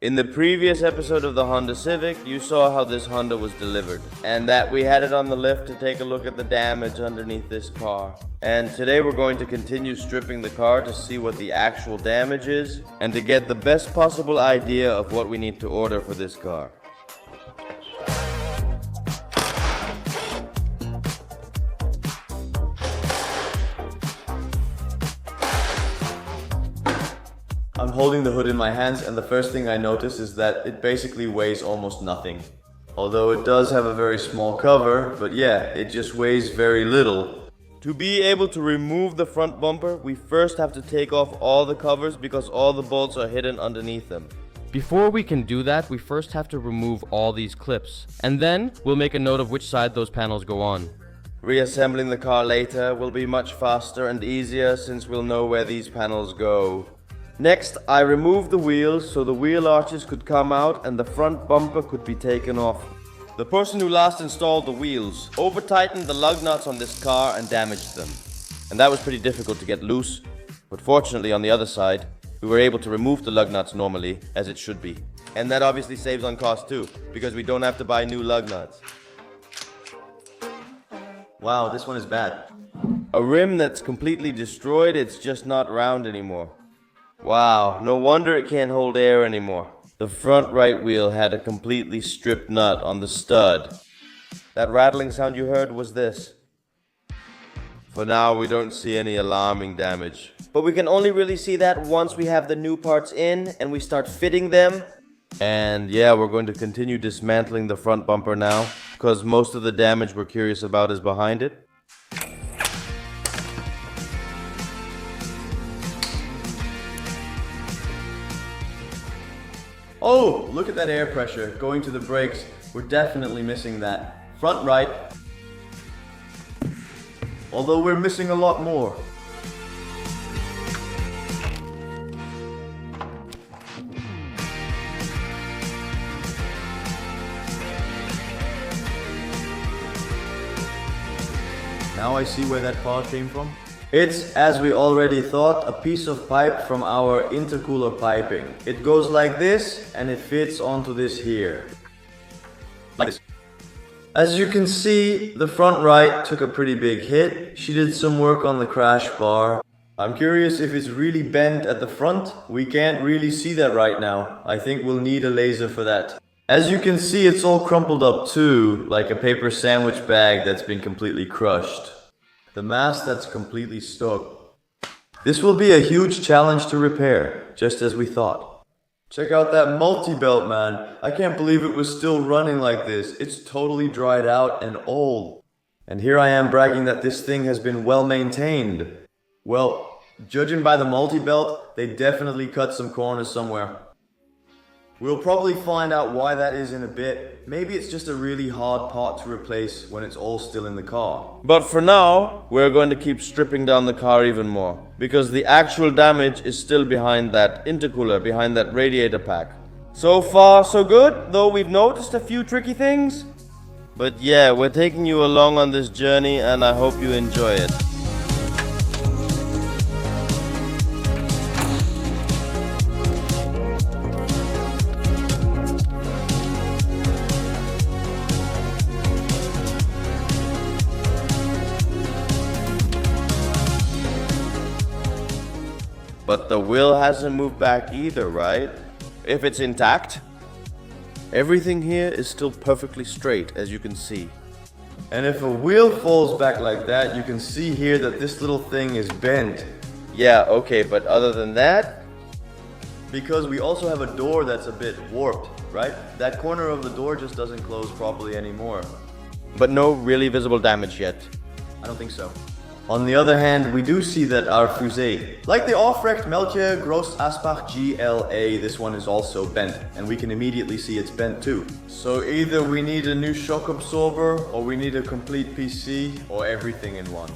In the previous episode of the Honda Civic, you saw how this Honda was delivered, and that we had it on the lift to take a look at the damage underneath this car. And today we're going to continue stripping the car to see what the actual damage is, and to get the best possible idea of what we need to order for this car. I'm holding the hood in my hands, and the first thing I notice is that it basically weighs almost nothing. Although it does have a very small cover, but yeah, it just weighs very little. To be able to remove the front bumper, we first have to take off all the covers because all the bolts are hidden underneath them. Before we can do that, we first have to remove all these clips, and then we'll make a note of which side those panels go on. Reassembling the car later will be much faster and easier since we'll know where these panels go. Next, I removed the wheels so the wheel arches could come out and the front bumper could be taken off. The person who last installed the wheels over-tightened the lug nuts on this car and damaged them. And that was pretty difficult to get loose, but fortunately on the other side, we were able to remove the lug nuts normally, as it should be. And that obviously saves on cost too, because we don't have to buy new lug nuts. Wow, this one is bad. A rim that's completely destroyed, it's just not round anymore. Wow, no wonder it can't hold air anymore. The front right wheel had a completely stripped nut on the stud. That rattling sound you heard was this. For now, we don't see any alarming damage. But we can only really see that once we have the new parts in and we start fitting them. And yeah, we're going to continue dismantling the front bumper now, because most of the damage we're curious about is behind it. Oh, look at that air pressure going to the brakes. We're definitely missing that. Front right. Although we're missing a lot more. Now I see where that part came from. It's, as we already thought, a piece of pipe from our intercooler piping. It goes like this, and it fits onto this here. Like this. As you can see, the front right took a pretty big hit. She did some work on the crash bar. I'm curious if it's really bent at the front. We can't really see that right now. I think we'll need a laser for that. As you can see, it's all crumpled up too, like a paper sandwich bag that's been completely crushed. The mast that's completely stuck. This will be a huge challenge to repair, just as we thought. Check out that multi-belt, man. I can't believe it was still running like this. It's totally dried out and old. And here I am bragging that this thing has been well maintained. Well, judging by the multi-belt, they definitely cut some corners somewhere. We'll probably find out why that is in a bit. Maybe it's just a really hard part to replace when it's all still in the car. But for now, we're going to keep stripping down the car even more, because the actual damage is still behind that intercooler, behind that radiator pack. So far, so good, though we've noticed a few tricky things. But yeah, we're taking you along on this journey, and I hope you enjoy it. But the wheel hasn't moved back either, right? If it's intact. Everything here is still perfectly straight, as you can see. And if a wheel falls back like that, you can see here that this little thing is bent. Yeah, okay, but other than that? Because we also have a door that's a bit warped, right? That corner of the door just doesn't close properly anymore. But no really visible damage yet. I don't think so. On the other hand, we do see that our fusée, like the Aufrecht Melchior Gross Asbach GLA, this one is also bent, and we can immediately see it's bent too. So either we need a new shock absorber, or we need a complete PC, or everything in one.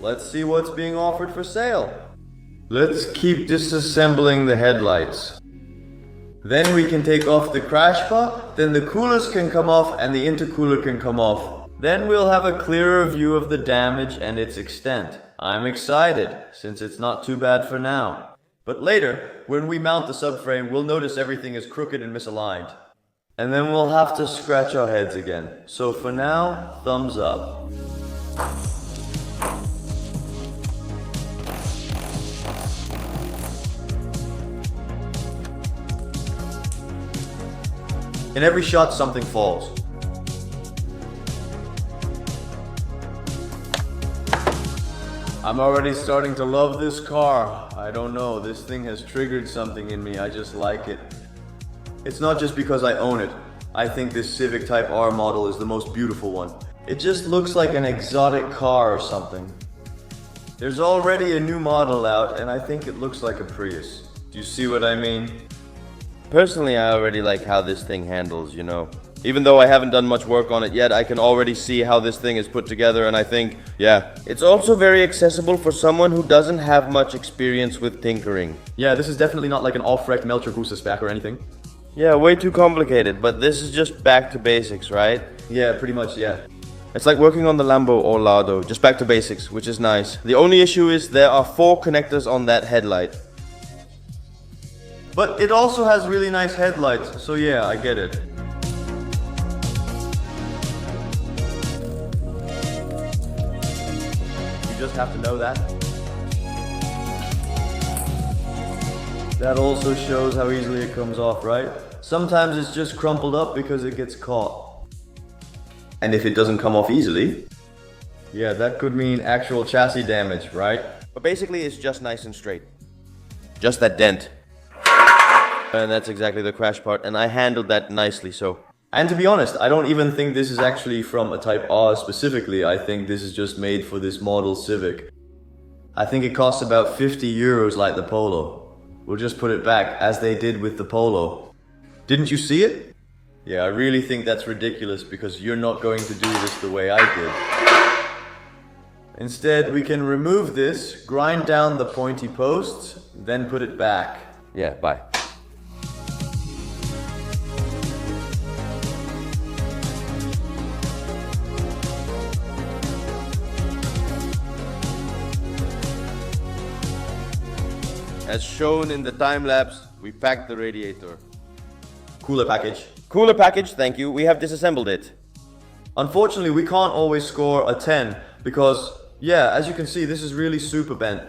Let's see what's being offered for sale. Let's keep disassembling the headlights. Then we can take off the crash bar, then the coolers can come off and the intercooler can come off. Then we'll have a clearer view of the damage and its extent. I'm excited, since it's not too bad for now. But later, when we mount the subframe, we'll notice everything is crooked and misaligned. And then we'll have to scratch our heads again. So for now, thumbs up. In every shot, something falls. I'm already starting to love this car. I don't know, this thing has triggered something in me, I just like it. It's not just because I own it. I think this Civic Type R model is the most beautiful one. It just looks like an exotic car or something. There's already a new model out, and I think it looks like a Prius. Do you see what I mean? Personally, I already like how this thing handles, you know. Even though I haven't done much work on it yet, I can already see how this thing is put together, and I think, yeah. It's also very accessible for someone who doesn't have much experience with tinkering. Yeah, this is definitely not like an all-frecht Melcher Großes spec or anything. Yeah, way too complicated, but this is just back to basics, right? Yeah, pretty much, yeah. It's like working on the Lambo or Lado, just back to basics, which is nice. The only issue is there are 4 connectors on that headlight. But it also has really nice headlights, so yeah, I get it. You just have to know that. That also shows how easily it comes off, right? Sometimes it's just crumpled up because it gets caught. And if it doesn't come off easily, yeah, that could mean actual chassis damage, right? But basically it's just nice and straight. Just that dent. And that's exactly the crash part, and I handled that nicely, so. And to be honest, I don't even think this is actually from a Type R specifically. I think this is just made for this model Civic. I think it costs about 50 euros like the Polo. We'll just put it back, as they did with the Polo. didn't you see it? Yeah, I really think that's ridiculous because you're not going to do this the way I did. Instead, we can remove this, grind down the pointy posts, then put it back. Yeah, bye. As shown in the time lapse, we packed the radiator. Cooler package. Cooler package, thank you. We have disassembled it. Unfortunately, we can't always score a 10 because, yeah, as you can see, this is really super bent.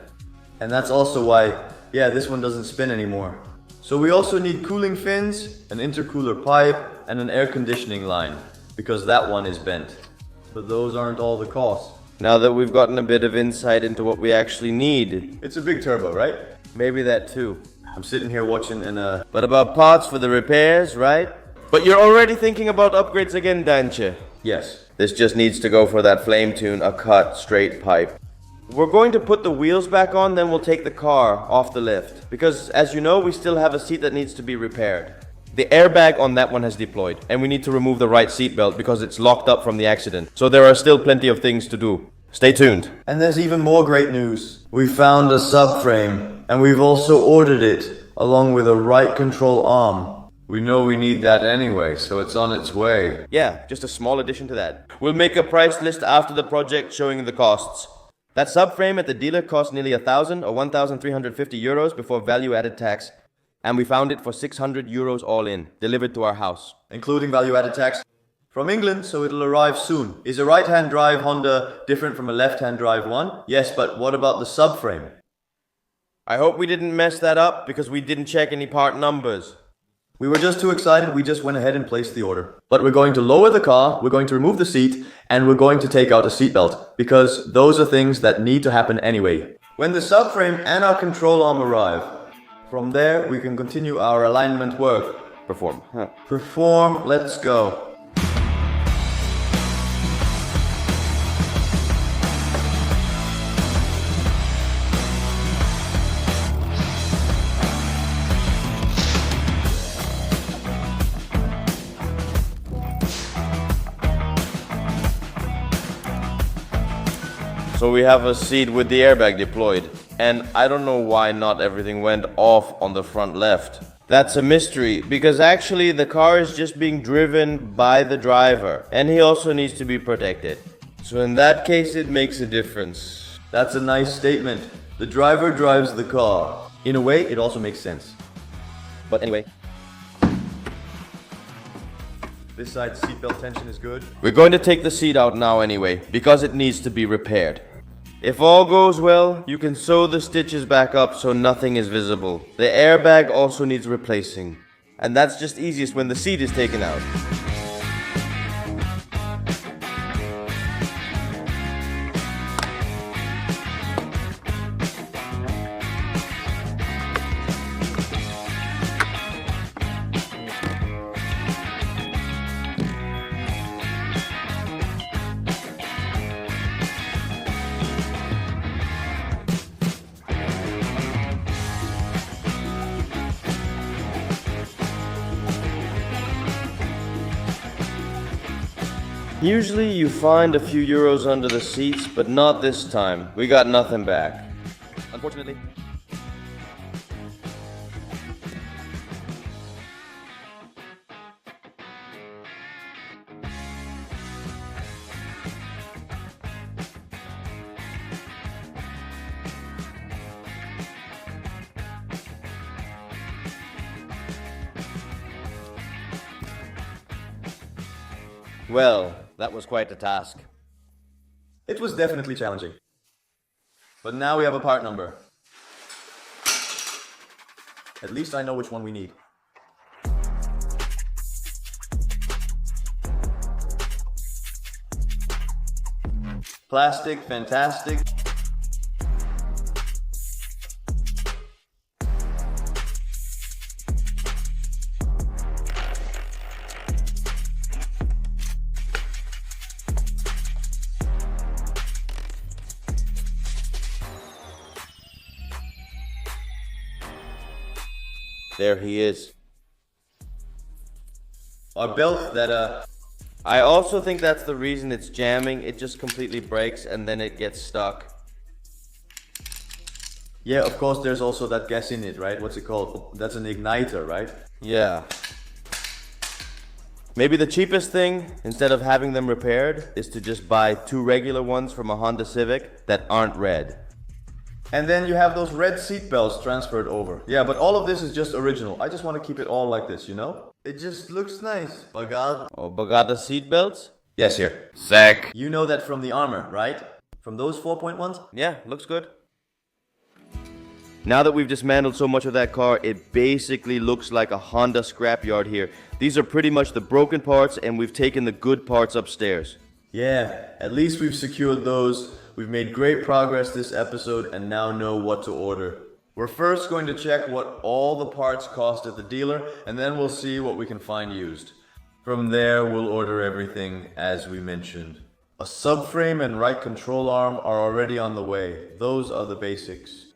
And that's also why, yeah, this one doesn't spin anymore. So we also need cooling fins, an intercooler pipe, and an air conditioning line, because that one is bent. But those aren't all the costs. Now that we've gotten a bit of insight into what we actually need. It's a big turbo, right? Maybe that too. I'm sitting here watching and But about parts for the repairs, right? But you're already thinking about upgrades again, Danche. yes. This just needs to go for that flame tune, a cut, straight pipe. We're going to put the wheels back on, then we'll take the car off the lift. Because, as you know, we still have a seat that needs to be repaired. The airbag on that one has deployed, and we need to remove the right seatbelt because it's locked up from the accident. So there are still plenty of things to do. Stay tuned. And there's even more great news. We found a subframe, and we've also ordered it, along with a right control arm. We know we need that anyway, so it's on its way. Yeah, just a small addition to that. We'll make a price list after the project showing the costs. That subframe at the dealer cost nearly 1,000 or 1,350 euros before value-added tax. And we found it for 600 euros all in, delivered to our house. Including value-added tax. From England, so it'll arrive soon. Is a right-hand drive Honda different from a left-hand drive one? Yes, but what about the subframe? I hope we didn't mess that up because we didn't check any part numbers. We were just too excited, we just went ahead and placed the order. But we're going to lower the car, we're going to remove the seat, and we're going to take out a seatbelt, because those are things that need to happen anyway. When the subframe and our control arm arrive, from there we can continue our alignment work. Perform. Perform, let's go. So we have a seat with the airbag deployed. And I don't know why not everything went off on the front left. That's a mystery, because actually the car is just being driven by the driver. And he also needs to be protected. So in that case, it makes a difference. That's a nice statement. The driver drives the car. In a way, it also makes sense. But anyway, This side's seatbelt tension is good. we're going to take the seat out now anyway, because it needs to be repaired. If all goes well, you can sew the stitches back up so nothing is visible. The airbag also needs replacing. And that's just easiest when the seat is taken out. Usually you find a few euros under the seats, but not this time. We got nothing back. Unfortunately. Well, that was quite a task. It was definitely challenging. But now we have a part number. At least I know which one we need. Plastic, fantastic. There he is. Our belt that I also think that's the reason it's jamming. It just completely breaks and then it gets stuck. yeah, of course there's also that gas in it, right? What's it called? That's an igniter, right? Yeah. Maybe the cheapest thing, instead of having them repaired, is to just buy 2 regular ones from a Honda Civic that aren't red. And then you have those red seat belts transferred over. Yeah, but all of this is just original. I just want to keep it all like this, you know? It just looks nice. Bagad. Oh, Bagada seatbelts? Yes, here. Sick. You know that from the armor, right? From those 4-point ones? Yeah, looks good. Now that we've dismantled so much of that car, it basically looks like a Honda scrapyard here. These are pretty much the broken parts, and we've taken the good parts upstairs. Yeah, at least we've secured those. We've made great progress this episode and now know what to order. We're first going to check what all the parts cost at the dealer, and then we'll see what we can find used. From there, we'll order everything as we mentioned. A subframe and right control arm are already on the way. Those are the basics.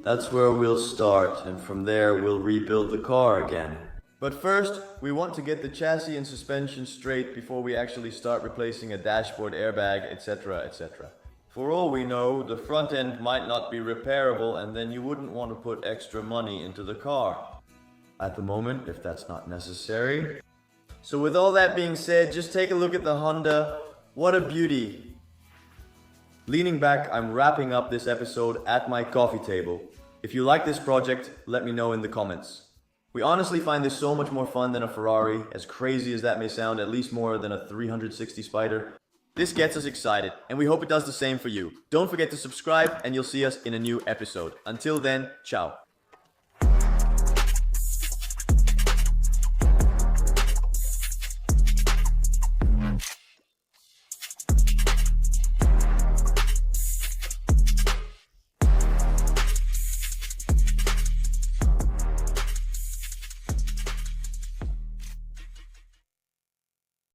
That's where we'll start, and from there we'll rebuild the car again. But first, we want to get the chassis and suspension straight before we actually start replacing a dashboard airbag, etc., etc. For all we know, the front end might not be repairable, and then you wouldn't want to put extra money into the car. At the moment, if that's not necessary. So with all that being said, just take a look at the Honda. What a beauty. Leaning back, I'm wrapping up this episode at my coffee table. If you like this project, let me know in the comments. We honestly find this so much more fun than a Ferrari, as crazy as that may sound, at least more than a 360 Spider. This gets us excited, and we hope it does the same for you. Don't forget to subscribe, and you'll see us in a new episode. Until then, ciao.